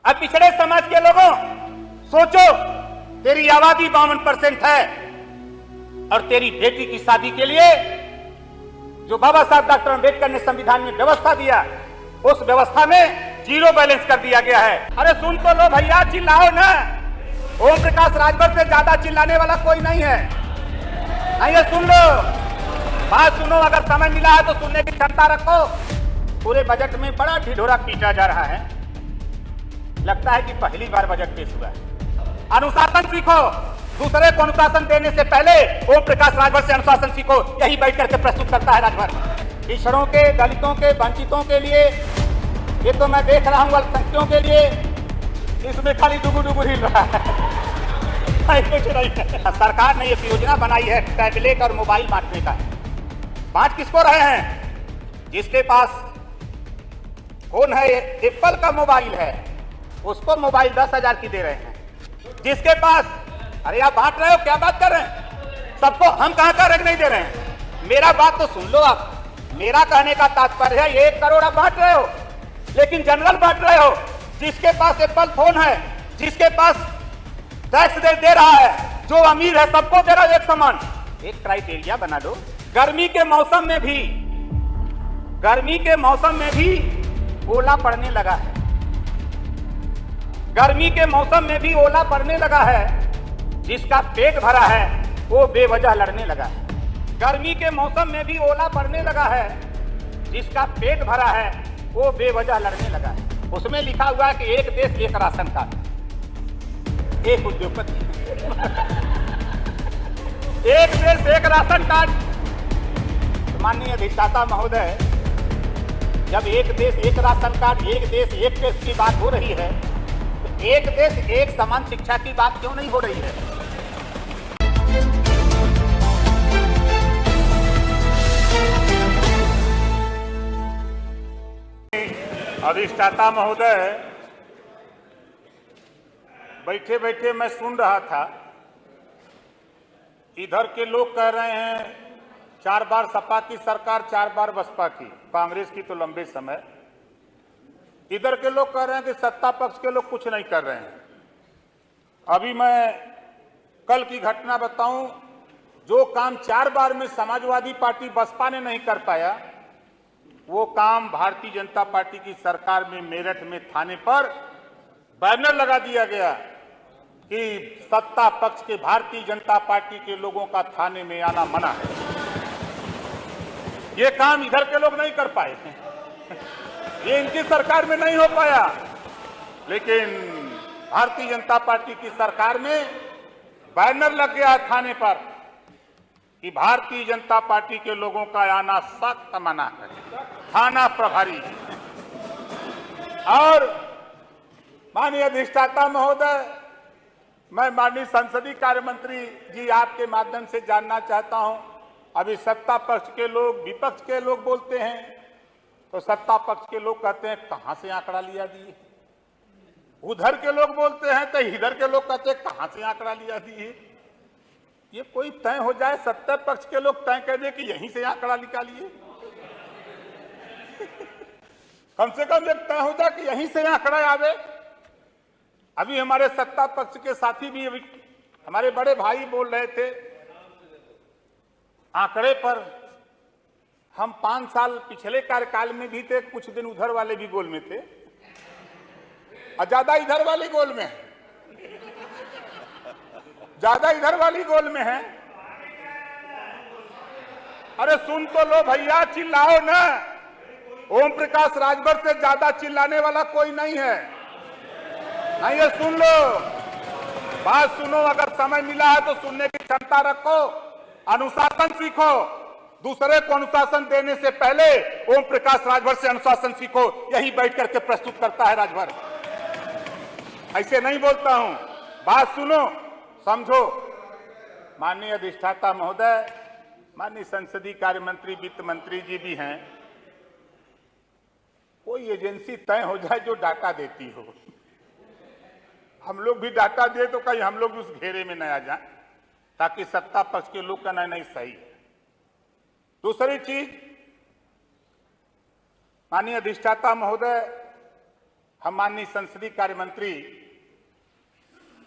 अब पिछड़े समाज के लोगों, सोचो, तेरी आबादी 52% है और तेरी बेटी की शादी के लिए जो बाबा साहब डॉक्टर अंबेडकर ने संविधान में व्यवस्था दिया, उस व्यवस्था में जीरो बैलेंस कर दिया गया है। अरे सुन तो लो भैया, चिल्लाओ ना। ओम प्रकाश राजभर से ज्यादा चिल्लाने वाला कोई नहीं है। आइए सुन लो, बात सुनो। अगर समय मिला है तो सुनने की क्षमता रखो। पूरे बजट में बड़ा ढिढोरा पीटा जा रहा है। लगता है कि पहली बार बजट पेश हुआ है। अनुशासन सीखो। दूसरे को अनुशासन देने से पहले ओम प्रकाश राजभर से अनुशासन सीखो। यही बैठ करके प्रस्तुत करता है राजभर। पिछड़ों के, दलितों के, वंचितों के लिए, ये तो मैं देख रहा हूं, अल्पसंख्यकों के लिए इसमें खाली डुगु डुगु हिल रहा है। कुछ नहीं है। सरकार ने एक योजना बनाई है टैबलेट और मोबाइल बांटने का। बांट किसको रहे हैं? जिसके पास फोन है, एप्पल का मोबाइल है, उसको मोबाइल 10,000 की दे रहे हैं। जिसके पास, अरे आप बांट रहे हो, क्या बात कर रहे हैं? सबको हम कहां का रख नहीं दे रहे हैं। मेरा बात तो सुन लो आप। मेरा कहने का तात्पर्य है 1 करोड़ आप बांट रहे हो, लेकिन जनरल बांट रहे हो। जिसके पास एप्पल फोन है, जिसके पास टैक्स दे रहा है, जो अमीर है, सबको दे रहा है एक समान। एक क्राइटेरिया बना दो। गर्मी के मौसम में भी ओला पड़ने लगा है। गर्मी के मौसम में भी ओला पड़ने लगा है। जिसका पेट भरा है वो बेवजह लड़ने लगा है। गर्मी के मौसम में भी ओला पड़ने लगा है। जिसका पेट भरा है वो बेवजह लड़ने लगा है। उसमें लिखा हुआ है कि एक देश एक राशन कार्ड, एक उद्योगपति। एक देश एक राशन कार्ड। माननीय अधिष्ठाता महोदय, जब एक देश एक राशन कार्ड, एक देश एक टेस्ट की बात हो रही है, तो एक देश एक समान शिक्षा की बात क्यों नहीं हो रही है? अधिष्ठाता महोदय, बैठे बैठे मैं सुन रहा था, इधर के लोग कह रहे हैं 4 बार सपा की सरकार, 4 बार बसपा की, कांग्रेस की तो लंबे समय। इधर के लोग कह रहे हैं कि सत्ता पक्ष के लोग कुछ नहीं कर रहे हैं। अभी मैं कल की घटना बताऊं। जो काम 4 बार में समाजवादी पार्टी बसपा ने नहीं कर पाया, वो काम भारतीय जनता पार्टी की सरकार में मेरठ में थाने पर बैनर लगा दिया गया कि सत्ता पक्ष के भारतीय जनता पार्टी के लोगों का थाने में आना मना है। ये काम इधर के लोग नहीं कर पाए। ये इनकी सरकार में नहीं हो पाया, लेकिन भारतीय जनता पार्टी की सरकार में बैनर लग गया थाने पर कि भारतीय जनता पार्टी के लोगों का आना सख्त मना है, थाना प्रभारी। और माननीय अधिष्ठाता महोदय, मैं माननीय संसदीय कार्य मंत्री जी आपके माध्यम से जानना चाहता हूं, अभी सत्ता पक्ष के लोग, विपक्ष के लोग बोलते हैं, तो सत्ता पक्ष के लोग कहते हैं कहां से आंकड़ा लिया दिए। उधर के लोग बोलते हैं तो इधर के लोग कहते हैं कहां से आंकड़ा लिया दिए। ये कोई तय हो जाए, सत्ता पक्ष के लोग तय कर दे कि यहीं से आंकड़ा निकालिए। कम से कम एक तय हो जाए कि यहीं से आंकड़ा आवे। अभी हमारे सत्ता पक्ष के साथी भी, अभी हमारे बड़े भाई बोल रहे थे आंकड़े पर। हम 5 साल पिछले कार्यकाल में भी थे, कुछ दिन उधर वाले भी गोल में थे और ज्यादा इधर वाली गोल में है, ज्यादा इधर वाली गोल में है। अरे सुन तो लो भैया, चिल्लाओ ना। ओम प्रकाश राजभर से ज्यादा चिल्लाने वाला कोई नहीं है। आइए सुन लो, बात सुनो। अगर समय मिला है तो सुनने की क्षमता रखो। अनुशासन सीखो। दूसरे को अनुशासन देने से पहले ओम प्रकाश राजभर से अनुशासन सीखो। यही बैठ करके प्रस्तुत करता है राजभर। ऐसे नहीं बोलता हूं। बात सुनो, समझो। माननीय अधिष्ठाता महोदय, माननीय संसदीय कार्य मंत्री, वित्त मंत्री जी भी हैं। कोई एजेंसी तय हो जाए जो डाटा देती हो। हम लोग भी डाटा दे तो कहीं हम लोग उस घेरे में न आ जाए, ताकि सत्ता पक्ष के लोग का नहीं सही है। दूसरी चीज, माननीय अधिष्ठाता महोदय, हम माननीय संसदीय कार्य मंत्री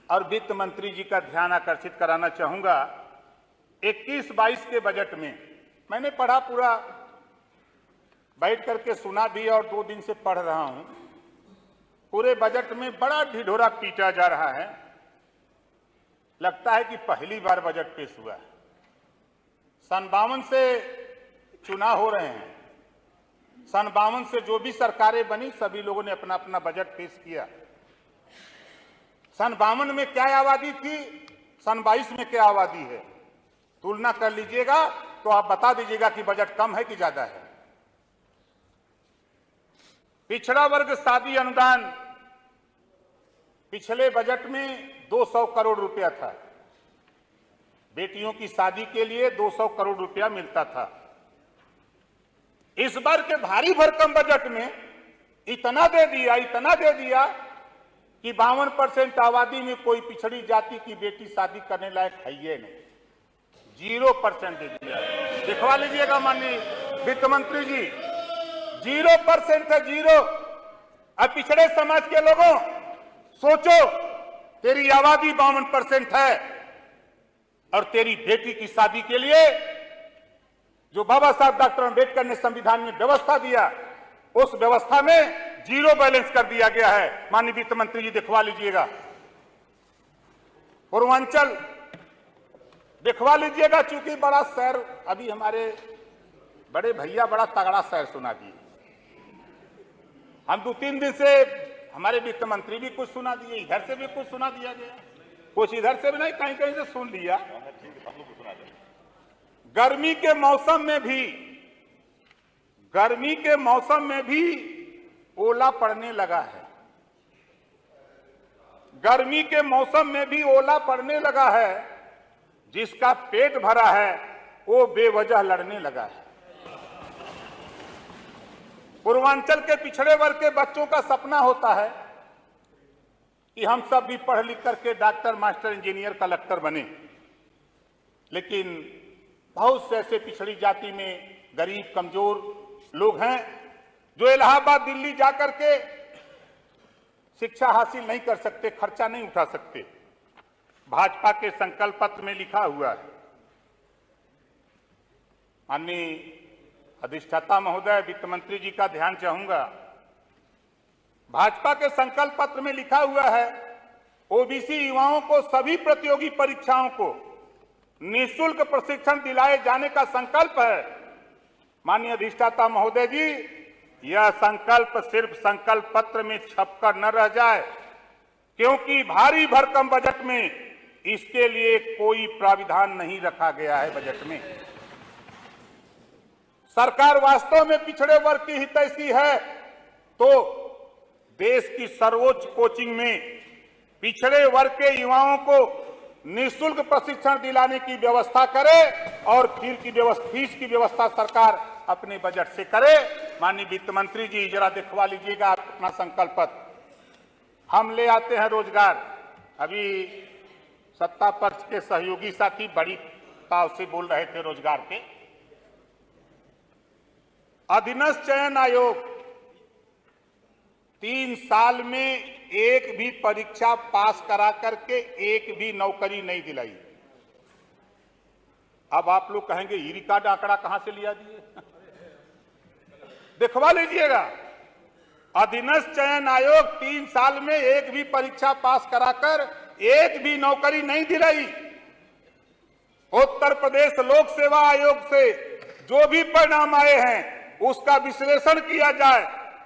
और वित्त मंत्री जी का ध्यान आकर्षित कराना चाहूंगा। 21-22 के बजट में मैंने पढ़ा, पूरा बैठ करके सुना भी और 2 दिन से पढ़ रहा हूं। पूरे बजट में बड़ा ढिढोरा पीटा जा रहा है। लगता है कि पहली बार बजट पेश हुआ है। 52 से चुनाव हो रहे हैं। 52 से जो भी सरकारें बनी सभी लोगों ने अपना अपना बजट पेश किया। 52 में क्या आबादी थी, 22 में क्या आबादी है, तुलना कर लीजिएगा तो आप बता दीजिएगा कि बजट कम है कि ज्यादा है। पिछड़ा वर्ग शादी अनुदान पिछले बजट में 200 करोड़ रुपया था। बेटियों की शादी के लिए 200 करोड़ रुपया मिलता था। इस बार के भारी भरकम बजट में इतना दे दिया कि 52% आबादी में कोई पिछड़ी जाति की बेटी शादी करने लायक है ही नहीं। 0% दे दिया। दिखवा लीजिएगा माननीय वित्त मंत्री जी, 0% है, 0। अब पिछड़े समाज के लोगों सोचो, तेरी आबादी 52% है और तेरी बेटी की शादी के लिए जो बाबा साहब डॉक्टर अम्बेडकर ने संविधान में व्यवस्था दिया, उस व्यवस्था में 0 बैलेंस कर दिया गया है। माननीय वित्त मंत्री जी दिखवा लीजिएगा। पूर्वांचल दिखवा लीजिएगा, चूंकि बड़ा शहर, अभी हमारे बड़े भैया बड़ा तगड़ा शहर सुना दिए। हम 2-3 दिन से हमारे वित्त मंत्री भी कुछ सुना दिए, इधर से भी कुछ सुना दिया गया, कुछ इधर से भी नहीं, कहीं कहीं से सुन लिया। गर्मी के मौसम में भी ओला पड़ने लगा है। गर्मी के मौसम में भी ओला पड़ने लगा है। जिसका पेट भरा है वो बेवजह लड़ने लगा है। पूर्वांचल के पिछड़े वर्ग के बच्चों का सपना होता है कि हम सब भी पढ़ लिख करके डॉक्टर, मास्टर, इंजीनियर, कलेक्टर बने। लेकिन बहुत से ऐसे पिछड़ी जाति में गरीब, कमजोर लोग हैं जो इलाहाबाद, दिल्ली जाकर के शिक्षा हासिल नहीं कर सकते, खर्चा नहीं उठा सकते। भाजपा के संकल्प पत्र में लिखा हुआ है, माननीय अधिष्ठाता महोदय, वित्त मंत्री जी का ध्यान चाहूंगा। भाजपा के संकल्प पत्र में लिखा हुआ है, ओबीसी युवाओं को सभी प्रतियोगी परीक्षाओं को निःशुल्क प्रशिक्षण दिलाए जाने का संकल्प है। माननीय अधिष्ठाता महोदय जी, यह संकल्प सिर्फ संकल्प पत्र में छपकर न रह जाए, क्योंकि भारी भरकम बजट में इसके लिए कोई प्राविधान नहीं रखा गया है। बजट में सरकार वास्तव में पिछड़े वर्ग की हितैषी है तो देश की सर्वोच्च कोचिंग में पिछड़े वर्ग के युवाओं को निःशुल्क प्रशिक्षण दिलाने की व्यवस्था करे और फीस की व्यवस्था सरकार अपने बजट से करे। माननीय वित्त मंत्री जी, जरा दिखवा लीजिएगा अपना संकल्प पत्र। हम ले आते हैं रोजगार। अभी सत्ता पक्ष के सहयोगी साथी बड़ी ताव से बोल रहे थे रोजगार के। अधीनस्थ चयन आयोग 3 साल में एक भी परीक्षा पास करा करके एक भी नौकरी नहीं दिलाई। अब आप लोग कहेंगे ये रिकॉर्ड आंकड़ा कहां से लिया दिए? दिखवा लीजिएगा। अधीनस्थ चयन आयोग 3 साल में एक भी परीक्षा पास कराकर एक भी नौकरी नहीं दिलाई। उत्तर प्रदेश लोक सेवा आयोग से जो भी परिणाम आए हैं उसका विश्लेषण किया जाए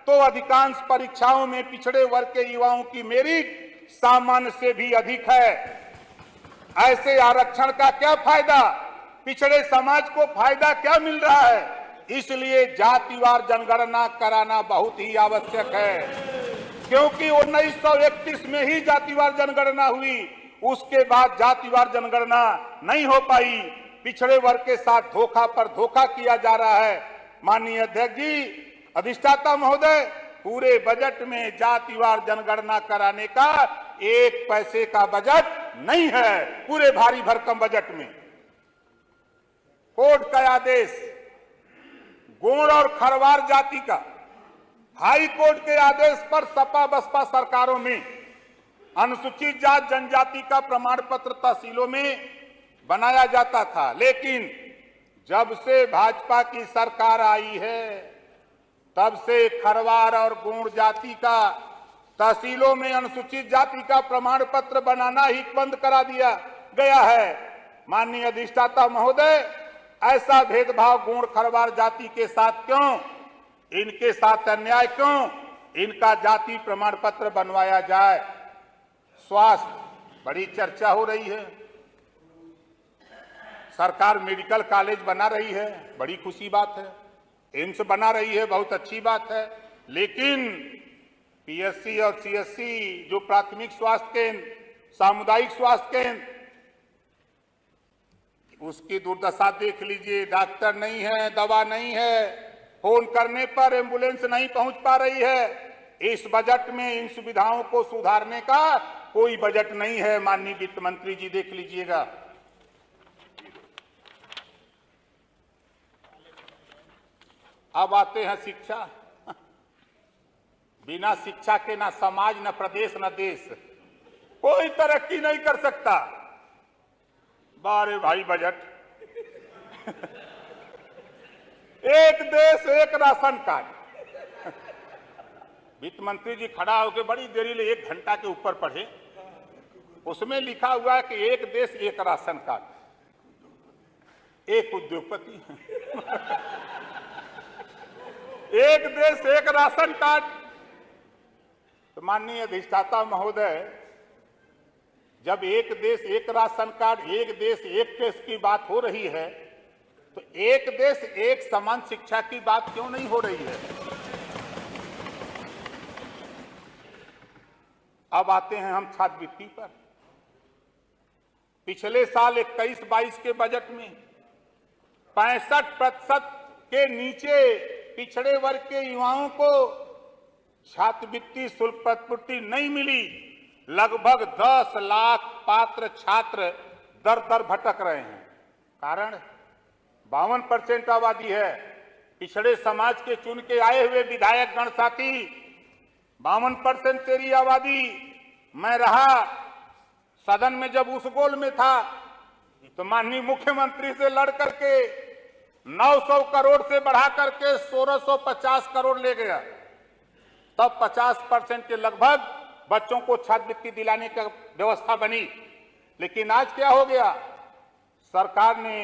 तो अधिकांश परीक्षाओं में पिछड़े वर्ग के युवाओं की मेरिट सामान्य से भी अधिक है। ऐसे आरक्षण का क्या फायदा? पिछड़े समाज को फायदा क्या मिल रहा है? इसलिए जातिवार जनगणना कराना बहुत ही आवश्यक है, क्योंकि 1931 में ही जातिवार जनगणना हुई, उसके बाद जातिवार जनगणना नहीं हो पाई। पिछड़े वर्ग के साथ धोखा पर धोखा किया जा रहा है। माननीय अध्यक्ष जी, अधिष्ठाता महोदय, पूरे बजट में जातिवार जनगणना कराने का 1 पैसे का बजट नहीं है। पूरे भारी भरकम बजट में कोर्ट का आदेश गोंड और खरवार जाति का हाई कोर्ट के आदेश पर सपा बसपा सरकारों में अनुसूचित जात जनजाति का प्रमाण पत्र तहसीलों में बनाया जाता था, लेकिन जब से भाजपा की सरकार आई है तब से खरवार और गौड़ जाति का तहसीलों में अनुसूचित जाति का प्रमाण पत्र बनाना ही बंद करा दिया गया है। माननीय अधिष्ठाता महोदय, ऐसा भेदभाव गौड़ खरवार जाति के साथ क्यों? इनके साथ अन्याय क्यों? इनका जाति प्रमाण पत्र बनवाया जाए। स्वास्थ्य, बड़ी चर्चा हो रही है। सरकार मेडिकल कॉलेज बना रही है, बड़ी खुशी बात है। एम्स बना रही है, बहुत अच्छी बात है। लेकिन पीएससी और सीएससी जो प्राथमिक स्वास्थ्य केंद्र, सामुदायिक स्वास्थ्य केंद्र, उसकी दुर्दशा देख लीजिए। डॉक्टर नहीं है, दवा नहीं है, फोन करने पर एम्बुलेंस नहीं पहुंच पा रही है। इस बजट में इन सुविधाओं को सुधारने का कोई बजट नहीं है। माननीय वित्त मंत्री जी, देख लीजिएगा। अब आते हैं शिक्षा। बिना शिक्षा के ना समाज, न प्रदेश, न देश कोई तरक्की नहीं कर सकता। बारे भाई बजट एक देश एक राशन कार्ड। वित्त मंत्री जी खड़ा होकर बड़ी देरी ले 1 घंटा के ऊपर पढ़े। उसमें लिखा हुआ है कि एक देश एक राशन कार्ड, एक उद्योगपति एक देश एक राशन कार्ड। तो माननीय अधिष्ठाता महोदय, जब एक देश एक राशन कार्ड, एक देश एक टेस्ट की बात हो रही है, तो एक देश एक समान शिक्षा की बात क्यों नहीं हो रही है? अब आते हैं हम छात्रवृत्ति पर। पिछले साल 21-22 के बजट में 65% के नीचे पिछड़े वर्ग के युवाओं को छात्रवृत्ति शुल्क प्रतिपूर्ति नहीं मिली। लगभग 10 लाख पात्र छात्र दर दर भटक रहे हैं। कारण 52% आबादी है। पिछड़े समाज के चुन के आए हुए विधायक गण साथी, 52% तेरी आबादी। मैं रहा सदन में जब उस गोल में था, तो माननीय मुख्यमंत्री से लड़ करके 900 करोड़ से बढ़ा करके 1650 करोड़ ले गया। तब 50% के लगभग बच्चों को छात्रवृत्ति दिलाने की व्यवस्था बनी। लेकिन आज क्या हो गया? सरकार ने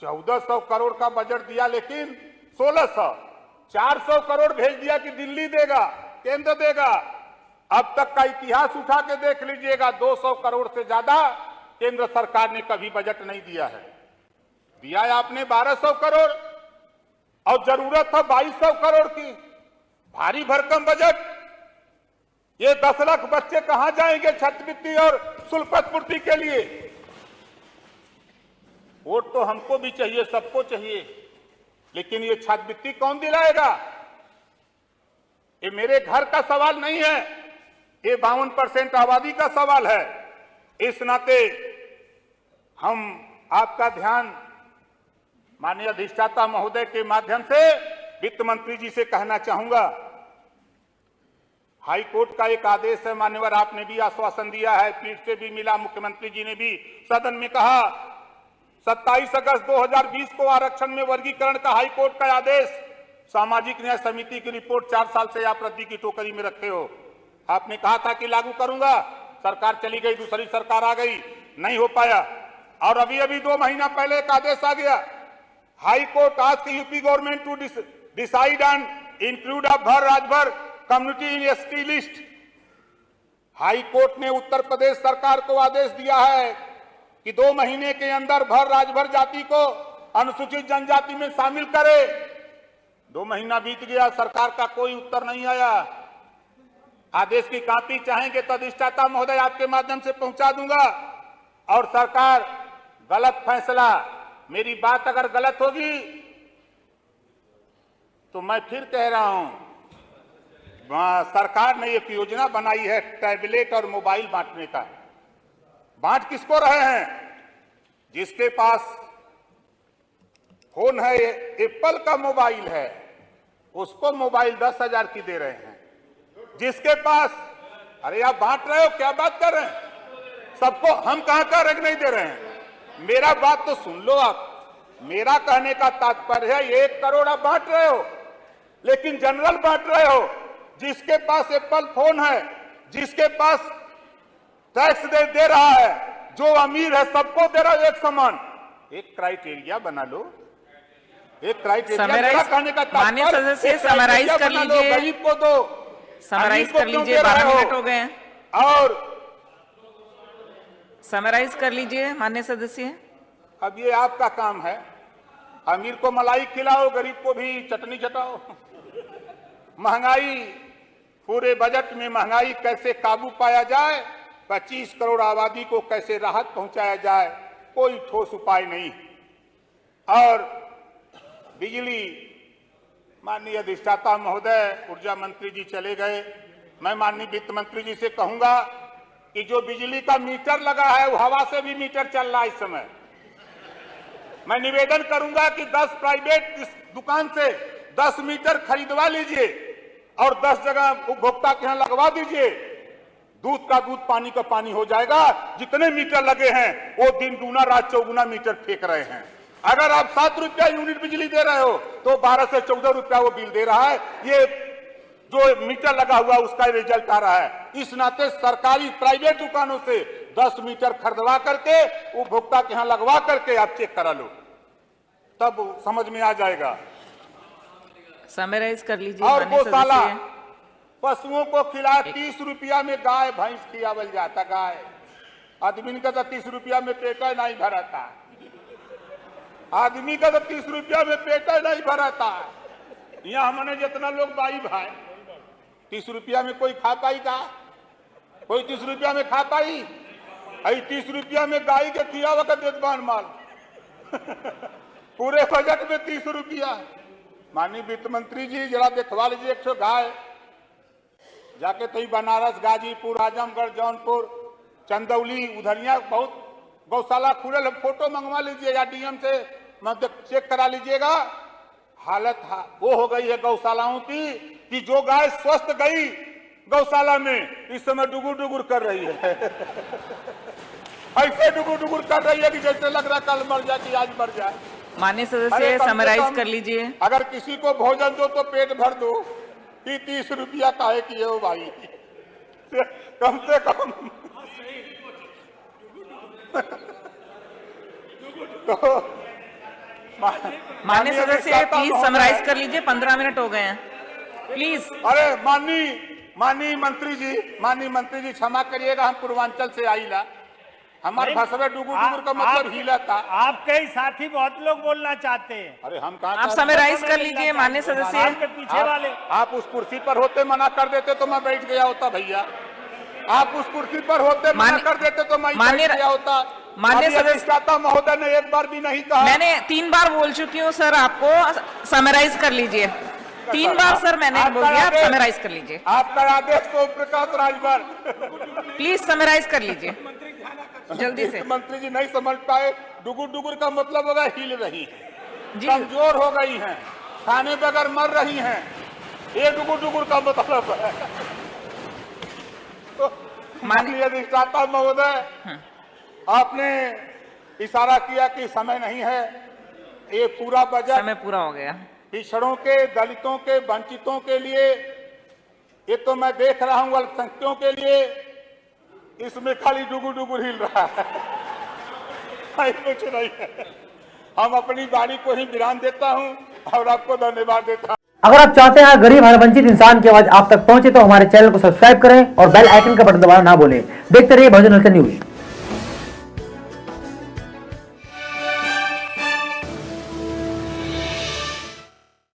1400 करोड़ का बजट दिया, लेकिन 400 करोड़ भेज दिया कि दिल्ली देगा, केंद्र देगा। अब तक का इतिहास उठा के देख लीजिएगा, 200 करोड़ से ज्यादा केंद्र सरकार ने कभी बजट नहीं दिया है। दिया है आपने 1200 करोड़ और जरूरत था 2200 करोड़ की। भारी भरकम बजट। ये 10 लाख बच्चे कहां जाएंगे छात्रवृत्ति और शुल्क प्रतिपूर्ति के लिए? वोट तो हमको भी चाहिए, सबको चाहिए, लेकिन ये छात्रवृत्ति कौन दिलाएगा? ये मेरे घर का सवाल नहीं है, ये 52% आबादी का सवाल है। इस नाते हम आपका ध्यान माननीय अधिष्ठाता महोदय के माध्यम से वित्त मंत्री जी से कहना चाहूंगा, हाई कोर्ट का एक आदेश है मान्यवर, आपने भी आश्वासन दिया है, पीठ से भी मिला, मुख्यमंत्री जी ने भी सदन में कहा। 27 अगस्त 2020 को आरक्षण में वर्गीकरण का हाई कोर्ट का आदेश, सामाजिक न्याय समिति की रिपोर्ट 4 साल से आप रद्दी की टोकरी में रखे हो। आपने कहा था कि लागू करूंगा, सरकार चली गई, दूसरी सरकार आ गई, नहीं हो पाया। और अभी अभी 2 महीना पहले एक आदेश आ गया, high court ask UP government to decide and include a Bhar Rajbhar community in ST list. High court ने उत्तर प्रदेश सरकार को आदेश दिया है कि 2 महीने के अंदर भर राजभर जाति को अनुसूचित जनजाति में शामिल करे। 2 महीना बीत गया, सरकार का कोई उत्तर नहीं आया। आदेश की कॉपी चाहेंगे तो अधिष्ठाता महोदय आपके माध्यम से पहुंचा दूंगा। और सरकार गलत फैसला, मेरी बात अगर गलत होगी तो मैं फिर कह रहा हूं, सरकार ने एक योजना बनाई है टैबलेट और मोबाइल बांटने का। बांट किसको रहे हैं? जिसके पास फोन है, एप्पल का मोबाइल है, उसको मोबाइल 10,000 की दे रहे हैं। जिसके पास, अरे आप बांट रहे हो, क्या बात कर रहे हैं? सबको हम कहां का रंग नहीं दे रहे हैं। मेरा बात तो सुन लो आप। मेरा कहने का तात्पर्य है 1 करोड़ आप बांट रहे हो, लेकिन जनरल बांट रहे हो। जिसके पास एप्पल फोन है, जिसके पास टैक्स दे रहा है, जो अमीर है सबको दे रहा है एक समान। एक क्राइटेरिया बना लो, एक क्राइटेरिया। मेरा कहने का माननीय सदस्य समराइज कर लीजिए, गरीब को दो, समराइज कर लीजिए। 12 मिनट हो गए हैं और समराइज कर लीजिए माननीय सदस्य। अब ये आपका काम है, अमीर को मलाई खिलाओ, गरीब को भी चटनी चटाओ। महंगाई, पूरे बजट में महंगाई कैसे काबू पाया जाए, 25 करोड़ आबादी को कैसे राहत पहुंचाया जाए, कोई ठोस उपाय नहीं। और बिजली, माननीय अधिष्ठाता महोदय, ऊर्जा मंत्री जी चले गए। मैं माननीय वित्त मंत्री जी से कहूंगा कि जो बिजली का मीटर लगा है वो हवा से भी मीटर चल रहा है इस समय। मैं निवेदन करूंगा कि 10 प्राइवेट इस दुकान से 10 मीटर खरीदवा लीजिए और 10 जगह उपभोक्ता के यहां लगवा दीजिए। दूध का दूध, पानी का पानी हो जाएगा। जितने मीटर लगे हैं वो दिन दूना रात चौगुना मीटर फेंक रहे हैं। अगर आप 7 रुपया यूनिट बिजली दे रहे हो तो 12 से 14 रुपया वो बिल दे रहा है। ये जो मीटर लगा हुआ उसका रिजल्ट आ रहा है। इस नाते सरकारी प्राइवेट दुकानों से 10 मीटर खरीदवा करके उपभोक्ता के यहां लगवा करके आप चेक करा लो, तब समझ में आ जाएगा। समराइज कर लीजिए। और गौशाला, पशुओं को खिला 30 रुपया में गाय भैंस खिलावल जाता। गाय आदमी का तो 30 रुपया में पेट नहीं भराता। आदमी का तो 30 रुपया में पेट नहीं भराता। यहाँ हमने जितना लोग भाई 30 रुपया में कोई खा पाई का? कोई 30 रुपया में खा पाई? 30 रुपया में गाय के खियावा का देखभाल माल। पूरे बजट में 30 रुपया। माननीय वित्त मंत्री जी जरा देखवा लीजिए 100 गाय जाके तो बनारस, गाजीपुर, आजमगढ़, जौनपुर, चंदौली, उधरिया बहुत गौशाला खुले। फोटो मंगवा लीजिए या डीएम से चेक करा लीजिएगा। हालत वो हो गई है गौशालाओं की कि जो गाय स्वस्थ गई गौशाला में इस समय डुगुर डुगुर कर रही है। ऐसे डुगुर डुगुर कर रही है कि जैसे लग रहा कल मर जाए कि आज मर जाए। माननीय सदस्य समराइज कर लीजिए। अगर किसी को भोजन दो तो पेट भर दो, कि 30 रुपया काहे किए हो भाई? कम से कम तो माननीय सदस्य प्लीज समराइज कर लीजिए। 15 मिनट हो गए हैं प्लीज। अरे माननीय मंत्री जी क्षमा करिएगा, हम पूर्वांचल से आईला। हमारे भाषा डुगुर डुगुर का मतलब हीला था। आपके ही साथी बहुत लोग बोलना चाहते हैं। अरे हम कहाँ? आप समराइज कर लीजिए माननीय सदस्य। आपके पीछे वाले आप उस कुर्सी पर होते मना कर देते तो मैं बैठ गया होता भैया। आप उस कुर्सी पर होते मना कर देते तो मैं बैठ गया होता। माननीय सदस्य महोदय ने एक बार भी नहीं कहा। मैंने 3 बार बोल चुकी हूँ सर, आपको समराइज कर लीजिए। 3 बार सर मैंने बोल दिया, आप समराइज कर लीजिए। आपका आदेश तो प्रकाश राजभर। प्लीज समराइज कर लीजिए जल्दी से। मंत्री जी नहीं समझ पाए। डुगुर डुगुर का मतलब होगा हिल रही है, कमजोर हो गई हैं, खाने बगैर मर रही हैं। ये डुगुर डुगुर का मतलब है। तो माननीय अधिष्ठाता महोदय, आपने इशारा किया कि समय नहीं है। ये पूरा बजट समय पूरा हो गया। पिछड़ों के, दलितों के, वंचितों के लिए, ये तो मैं देख रहा हूं अल्पसंख्यकों के लिए, इसमें खाली डुगुर डुगुर हिल रहा है। कुछ नहीं है। हम अपनी वाणी को ही विराम देता हूं और आपको धन्यवाद देता हूं। अगर आप चाहते हैं गरीब हर वंचित इंसान की आवाज आप तक पहुंचे तो हमारे चैनल को सब्सक्राइब करें और बेल आइकन का बटन दबाना ना भूलें। देखते रहिए बहुजन न्यूज।